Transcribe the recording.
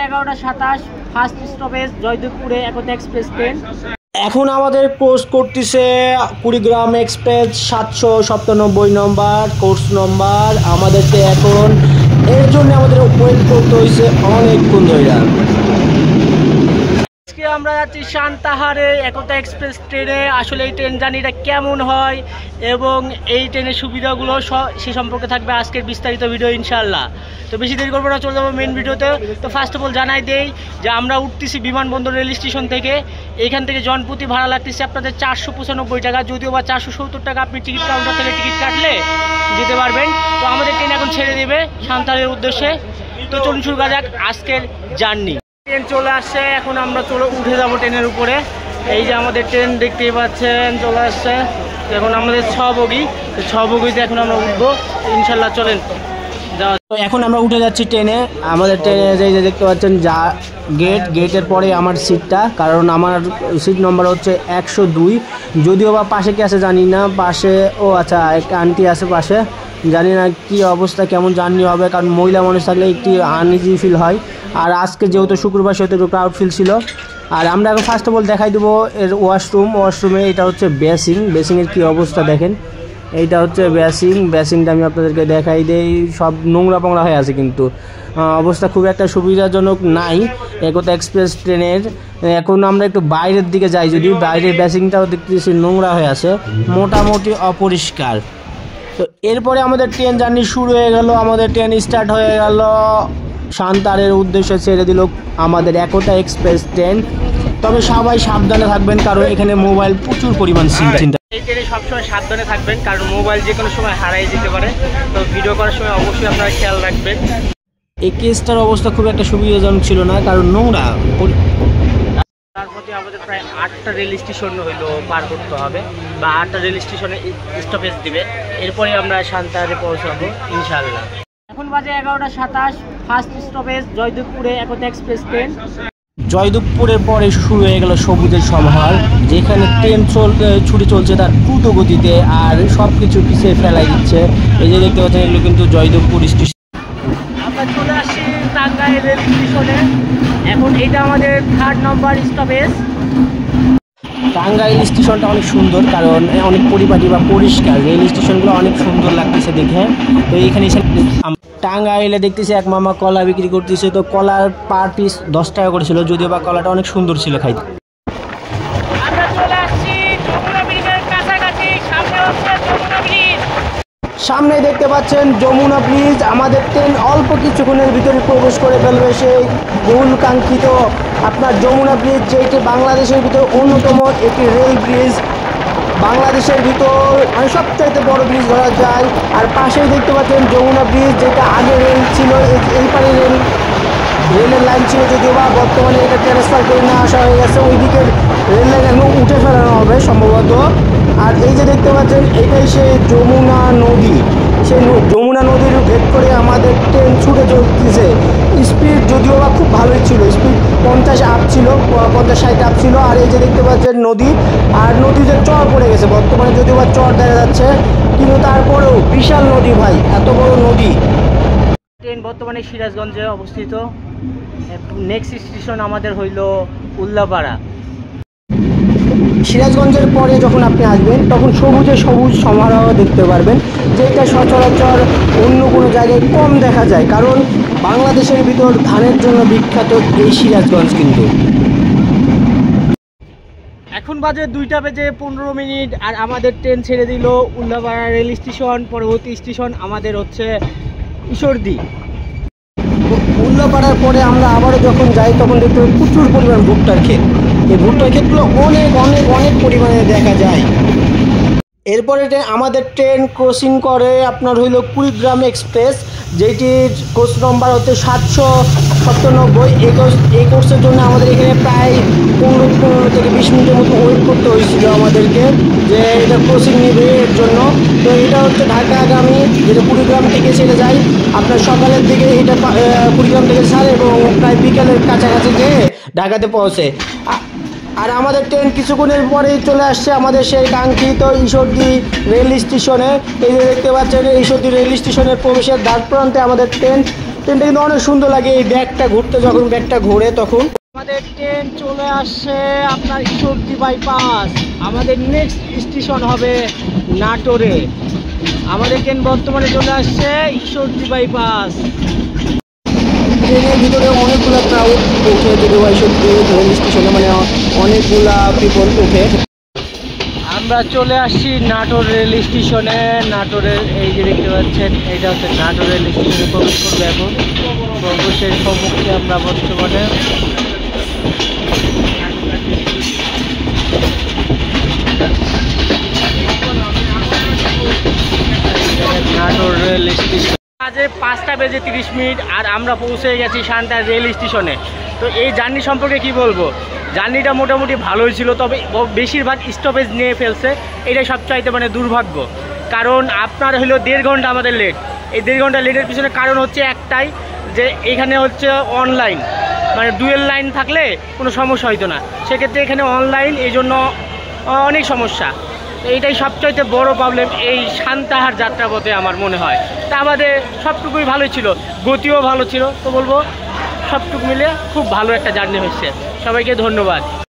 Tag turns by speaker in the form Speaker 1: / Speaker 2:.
Speaker 1: 11:27 first stoppage জয়দেবপুরে একতা express train.
Speaker 2: এখন আমাদের post করতেছে কুড়িগ্রাম এক্সপ্রেস 797 নম্বর কোর্স নম্বর। আমাদেরকে এখন এর জন্য আমাদের ওয়েট করতে হয়েছে অনেকক্ষণ ধরে।
Speaker 1: আজকে আমরা যাচ্ছি সান্তাহারে একতা এক্সপ্রেস ট্রেনে। আসলে এই ট্রেন জার্নিটা কেমন হয় এবং এই ট্রেনের সুবিধাগুলো সে সম্পর্কে থাকবে আজকের বিস্তারিত ভিডিও ইনশাআল্লাহ। তো বেশি দেরি করবো না, চলে যাবো মেন ভিডিওতে। তো ফার্স্ট অফ অল জানাই দেই যে আমরা উঠতেছি বিমানবন্দর রেল স্টেশন থেকে। এখান থেকে জনপ্রতি ভাড়া লাগতেছে আপনাদের 495 টাকা, যদিও বা 470 টাকা আপনি টিকিট কাউন্টার থেকে টিকিট কাটলে যেতে পারবেন। তো আমাদের ট্রেন এখন ছেড়ে দেবে সান্তাহারের উদ্দেশ্যে। তো চলুন শুরু করা যাক আজকের জার্নি। ট্রেন চলে আসছে, এখন আমরা উঠে যাবো ট্রেনের উপরে। এই যে আমাদের ট্রেন দেখতেই পাচ্ছেন চলে আসছে। এখন আমাদের 6 বগি, তো 6 বগিতে এখন আমরা উঠবো ইনশাল্লাহ। চলেন যাওয়া।
Speaker 2: তো এখন আমরা উঠে যাচ্ছি ট্রেনে। আমাদের ট্রেনে এই যে দেখতে পাচ্ছেন যা গেটের পরে আমার সিটটা, কারণ আমার সিট নম্বর হচ্ছে 102। যদিও বা পাশে কি আছে জানি না, পাশে আচ্ছা একটা আন্টি আছে পাশে, জানি না কি অবস্থা কেমন জার্নি হবে, কারণ মহিলা মানুষ থাকলে একটি আনইজি ফিল হয়। আর আজকে যেহেতু শুক্রবার সেহেতু একটু ক্রাউড ফিল ছিল। আর আমরা এখন ফার্স্ট অফ অল দেখাই দেবো এর ওয়াশরুমে। এটা হচ্ছে বেসিংয়ের কি অবস্থা দেখেন। এইটা হচ্ছে বেসিংটা আমি আপনাদেরকে দেখাই দেই। সব নোংরা পোংরা হয়ে আছে, কিন্তু অবস্থা খুব একটা সুবিধাজনক নাই একতা এক্সপ্রেস ট্রেনের। এখন আমরা একটু বাইরের দিকে যাই, যদি বাইরের বেসিংটাও দেখতেছি নোংরা হয়ে আছে, মোটামুটি অপরিষ্কার। তো এরপরে আমাদের ট্রেন জার্নি শুরু হয়ে গেল। আমাদের ট্রেন স্টার্ট হয়ে গেল সান্তাহারের উদ্দেশ্যে ছেড়ে দিল আমাদের একতা এক্সপ্রেস ট্রেন। তবে সবাই সাবধানে থাকবেন, কারণ এখানে মোবাইল প্রচুর পরিমাণ চিন্তা।
Speaker 1: এই ট্রেনে সবসময় সাবধানে থাকবেন, কারণ মোবাইল যে কোনো সময় হারিয়ে যেতে পারে। তো ভিডিও করার সময় অবশ্যই আপনারা খেয়াল রাখবেন।
Speaker 2: এই কেসটার অবস্থা খুব একটা সুবিধাজনক ছিল না, কারণ নোংরা।
Speaker 1: তার মধ্যে আমাদের প্রায় 8টা রেল স্টেশন পার করতে হবে, বা 8টা রেল স্টেশনে স্টপেজ দিবে। এরপরে আমরা সান্তাহারে পৌঁছাবো ইনশাআল্লাহ। এখন বাজে 11:27 ফার্স্ট স্টপেজ জয়দেবপুরে একতা এক্সপ্রেস ট্রেন।
Speaker 2: জয়দেবপুরের পরে শুরু হয়ে গেল সবুজের সমাহার, যেখানে ট্রেন ছুটে চলছে তার দ্রুত গতিতে, আর সব কিছু পিছিয়ে ফেলাই দিচ্ছে। এই যে দেখতে পাচ্ছেন এগুলো কিন্তু জয়দেবপুর স্টেশন।
Speaker 1: আমরা চলে আসছি টাঙ্গাইল রেল স্টেশনে। এখন এটা আমাদের 3rd নম্বর স্টপেজ।
Speaker 2: টাঙ্গাইল স্টেশনটা অনেক সুন্দর, কারণ অনেক পরিপাটি বা পরিষ্কার। রেল স্টেশনগুলো অনেক সুন্দর লাগতেছে দেখে। তো এইখানে টাঙ্গাইলে দেখতেছি এক মামা কলা বিক্রি করতেছে। তো কলার পার পিস 10 টাকা করেছিল, যদিও বা কলাটা অনেক সুন্দর ছিল খাইতে।
Speaker 1: আমরা চলে আসছি যমুনা ব্রিজের কাছাকাছি। সামনে হচ্ছে যমুনা ব্রিজ।
Speaker 2: সামনে দেখতে পাচ্ছেন যমুনা ব্রিজ। আমাদের ট্রেন অল্প কিছুক্ষণের ভিতরে প্রবেশ করে ফেলবে সেই বহুল কাঙ্ক্ষিত আপনার যমুনা ব্রিজ, যেটি বাংলাদেশের ভিতর অন্যতম একটি রেল ব্রিজ। বাংলাদেশের ভিতর মানে সবচাইতে বড় ব্রিজ ধরা যায়। আর পাশেই দেখতে পাচ্ছেন যমুনা ব্রিজ, যেটা আগে রেল ছিল, এই পারে রেলের লাইন ছিল, যদিও বা বর্তমানে এটা ট্রান্সফার করে নিয়ে আসা হয়ে গেছে। ওই দিকের রেল লাইন এখন উঠে ফেলানো হবে সম্ভবত। আর এই যে দেখতে পাচ্ছেন এটাই সেই যমুনা নদী। সেই যমুনা নদীর ভেদ করে আমাদের ট্রেন ছুটে চলতেছে। স্পিড যদিও বা খুব ভালোই ছিল, স্পিড 50 আপ ছিল, 50-60 আপ ছিল। আর এই যে দেখতে পাচ্ছেন নদী, আর নদীতে চর পড়ে গেছে বর্তমানে, যদিও বা চর দেখা যাচ্ছে, কিন্তু তারপরেও বিশাল নদী ভাই, এত বড় নদী।
Speaker 1: ট্রেন বর্তমানে সিরাজগঞ্জে অবস্থিত। নেক্সট স্টেশন আমাদের হইল উল্লাপাড়া।
Speaker 2: সিরাজগঞ্জের পরে যখন আপনি আসবেন তখন সবুজ সমারোহ দেখতে পারবেন, যেটা সচরাচর অন্য কোনো জায়গায় কম দেখা যায়, কারণ বাংলাদেশের ভিতর ধানের জন্য বিখ্যাত এই সিরাজগঞ্জ। কিন্তু
Speaker 1: এখন বাজে 2:15 আর আমাদের ট্রেন ছেড়ে দিল উল্লাপাড়া রেল স্টেশন। পরবর্তী স্টেশন আমাদের হচ্ছে ঈশ্বরদী।
Speaker 2: উল্লাপাড়ার পরে আমরা আবারও যখন যাই তখন দেখতে পাই প্রচুর পরিমাণ ভুট্টার ক্ষেত। এই ভুট্টার ক্ষেতগুলো অনেক পরিমাণে দেখা যায়। এরপরে আমাদের ট্রেন ক্রসিং করে আপনার হইল কুড়িগ্রাম এক্সপ্রেস, যেটির কোচ নম্বর হচ্ছে 797। এই কোর্সের জন্য আমাদের এখানে প্রায় 15 থেকে 20 মিনিটের মতো ওয়েট করতে হয়েছিল আমাদেরকে, যে এটা ক্রসিং নেবে এর জন্য। তো এটা হচ্ছে ঢাকাগামী, যেটা কুড়িগ্রাম থেকে ছেড়ে যায় আপনার সকালের দিকে। এটা কুড়িগ্রাম থেকে ছাড়ে এবং প্রায় বিকালের কাছাকাছি গিয়ে ঢাকাতে পৌঁছে। আর আমাদের ট্রেন কিছুক্ষণের পরেই চলে আসছে আমাদের সেই কাঙ্ক্ষিত ঈশ্বরদী রেল স্টেশনে। এই যে দেখতে পাচ্ছেন ঈশ্বরদী রেল স্টেশনের প্রবেশের দ্বার প্রান্তে আমাদের ট্রেন ট্রেনটা কিন্তু অনেক সুন্দর লাগে, এই ব্যাগটা ঘুরতে, যখন ব্যাগটা ঘোরে তখন। আমাদের ট্রেন চলে আসছে আপনার ঈশ্বরদী বাইপাস। আমাদের নেক্সট স্টেশন হবে নাটোরে। আমাদের ট্রেন বর্তমানে চলে আসছে ঈশ্বরদী বাইপাস। ট্রেনের ভিতরে অনেকগুলো ক্রাউড উঠে, যদি ঈশ্বরদী রেল স্টেশনে মানে অনেকগুলা পিপল উঠে। আমরা চলে আসছি নাটোর রেল স্টেশনে। নাটোরের এই যে দেখতে পাচ্ছেন, এইটা হচ্ছে নাটোর রেল স্টেশনে প্রবেশ করবে এখন। প্রবেশের সম্মুখে আমরা বর্তমানে নাটোর রেল স্টেশন। আজকে 5:30 আর আমরা পৌঁছে গেছি সান্তাহার রেল স্টেশনে। তো এই জার্নি সম্পর্কে কি বলবো, জার্নিটা মোটামুটি ভালোই ছিল, তবে বেশিরভাগ স্টপেজ নিয়ে ফেলছে, এটাই সবচাইতে মানে দুর্ভাগ্য। কারণ আপনার হলো 1.5 ঘন্টা আমাদের লেট। এই 1.5 ঘন্টা লেটের পিছনে কারণ হচ্ছে একটাই, যে এখানে হচ্ছে অনলাইন, মানে ডুয়েল লাইন থাকলে কোনো সমস্যা হইতো না, সেক্ষেত্রে এখানে অনলাইন, এই জন্য অনেক সমস্যা। তো এইটাই সবচাইতে বড় প্রবলেম এই সান্তাহার যাত্রাপথে আমার মনে হয়। তা আমাদের সবটুকুই ভালো ছিল, গতিও ভালো ছিল। তো বলবো সবটুকু মিলে খুব ভালো একটা জার্নি হয়েছে। সবাইকে ধন্যবাদ।